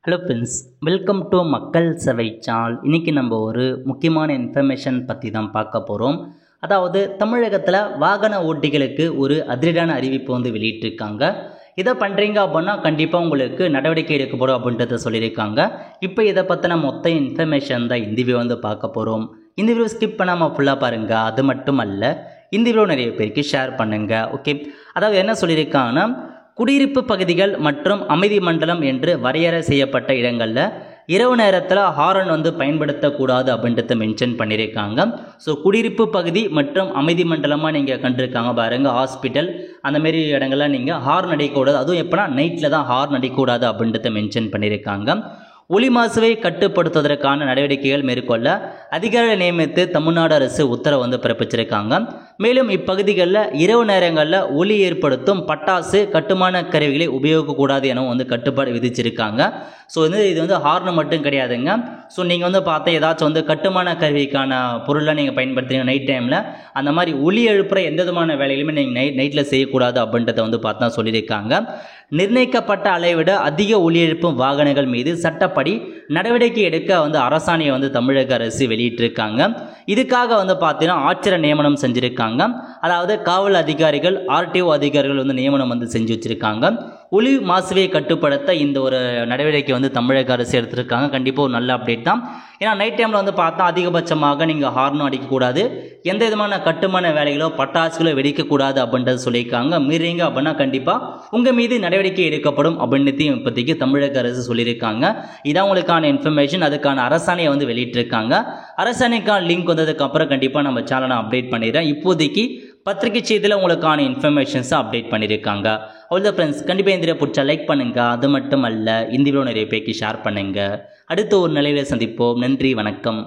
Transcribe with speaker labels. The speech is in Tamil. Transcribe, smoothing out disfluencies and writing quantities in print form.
Speaker 1: ஹலோ ஃப்ரெண்ட்ஸ், வெல்கம் டு மக்கள் சேவை சேனல். இன்றைக்கி நம்ம ஒரு முக்கியமான இன்ஃபர்மேஷன் பற்றி தான் பார்க்க போகிறோம். அதாவது தமிழகத்தில் வாகன ஓட்டிகளுக்கு ஒரு அதிரடியான அறிவிப்பு வெளியிட்டிருக்காங்க. இதை பண்ணுறீங்க அப்படின்னா கண்டிப்பாக உங்களுக்கு நடவடிக்கை எடுக்கப்படும் அப்படின்றத சொல்லியிருக்காங்க. இப்போ இதை பற்றின மொத்த இன்ஃபர்மேஷன் தான் இந்த வீடியோ பார்க்க போகிறோம். இந்த வீடியோ ஸ்கிப் பண்ணாமல் ஃபுல்லாக பாருங்கள். அது மட்டும் அல்ல, இந்த வீடியோ நிறைய பேருக்கு ஷேர் பண்ணுங்கள். ஓகே, அதாவது என்ன சொல்லியிருக்காங்கன்னா, குடியிருப்பு பகுதிகள் மற்றும் அமைதி மண்டலம் என்று வரையறை செய்யப்பட்ட இடங்களில் இரவு நேரத்தில் ஹாரன் பயன்படுத்தக்கூடாது அப்படின்றத மென்ஷன் பண்ணியிருக்காங்க. ஸோ குடியிருப்பு பகுதி மற்றும் அமைதி மண்டலமாக நீங்கள் கண்டிருக்காங்க பாருங்கள். ஹாஸ்பிட்டல் அந்தமாரி இடங்கள்லாம் நீங்கள் ஹார்ன் அடிக்கக்கூடாது. அதுவும் எப்போனா நைட்டில் தான் ஹார்ன் அடிக்கக்கூடாது அப்படின்றத மென்ஷன் பண்ணியிருக்காங்க. ஒலி மாசுவை கட்டுப்படுத்துவதற்கான நடவடிக்கைகள் மேற்கொள்ள அதிகாரிகளை நியமித்து தமிழ்நாடு அரசு உத்தரவு பிறப்பிச்சிருக்காங்க. மேலும் இப்பகுதிகளில் இரவு நேரங்களில் ஒலி ஏற்படுத்தும் பட்டாசு கட்டுமான கருவிகளை உபயோகிக்கக்கூடாது எனவும் கட்டுப்பாடு விதிச்சிருக்காங்க. ஸோ இது ஹார்ன் மட்டும் கிடையாதுங்க. ஸோ நீங்கள் பார்த்தா ஏதாச்சும் கட்டுமான கருவிக்கான பொருளை நீங்கள் பயன்படுத்துறீங்க நைட் டைமில், அந்த மாதிரி ஒலி எழுப்புற எந்த விதமான வேலைகளுமே நீங்கள் நைட்டில் செய்யக்கூடாது அப்படின்றத பார்த்தா சொல்லியிருக்காங்க. நிர்ணயிக்கப்பட்ட அளவை விட அதிக ஒலி எழுப்பும் வாகனங்கள் மீது சட்டப்படி நடவடிக்கை எடுக்க அரசாணையை தமிழக அரசு வெளியிட்டிருக்காங்க. இதுக்காக பார்த்தீங்கன்னா ஆட்சியர் நியமனம் செஞ்சுருக்காங்க. அதாவது காவல் அதிகாரிகள், ஆர்டிஓ அதிகாரிகள் நியமனம் செஞ்சு வச்சுருக்காங்க. ஒலி மாசுவை கட்டுப்படுத்த இந்த ஒரு நடவடிக்கை தமிழக அரசு எடுத்திருக்காங்க. கண்டிப்பாக ஒரு நல்ல அப்டேட் தான். ஏன்னா நைட் டைமில் பார்த்தா அதிகபட்சமாக நீங்கள் ஹார்னும் அடிக்கக்கூடாது, எந்த விதமான கட்டுமான வேலைகளோ பட்டாசுகளோ வெடிக்கக்கூடாது அப்படின்றத சொல்லியிருக்காங்க. மீறீங்க அப்படின்னா கண்டிப்பாக உங்கள் மீது நடவடிக்கை எடுக்கப்படும் அப்படின்றதையும் இப்போதைக்கு தமிழக அரசு சொல்லியிருக்காங்க. இதான் உங்களுக்கான இன்ஃபர்மேஷன். அதுக்கான அரசாணையை வெளியிட்டிருக்காங்க. அரசாணைக்கான லிங்க் வந்ததுக்கப்புறம் கண்டிப்பாக நம்ம சேனலை அப்டேட் பண்ணிடுறேன். இப்போதைக்கு பத்திரிகை செய்தியில் உங்களுக்கான இன்ஃபர்மேஷன்ஸை அப்டேட் பண்ணியிருக்காங்க. அவ்வளோ ஃப்ரெண்ட்ஸ், கண்டிப்பாக இந்த வீடியோ பிடிச்சா லைக் பண்ணுங்கள். அது மட்டும் அல்ல, இந்த வீடியோ நிறைய பேருக்கு ஷேர் பண்ணுங்கள். அடுத்த ஒரு நிலையில் சந்திப்போம். நன்றி, வணக்கம்.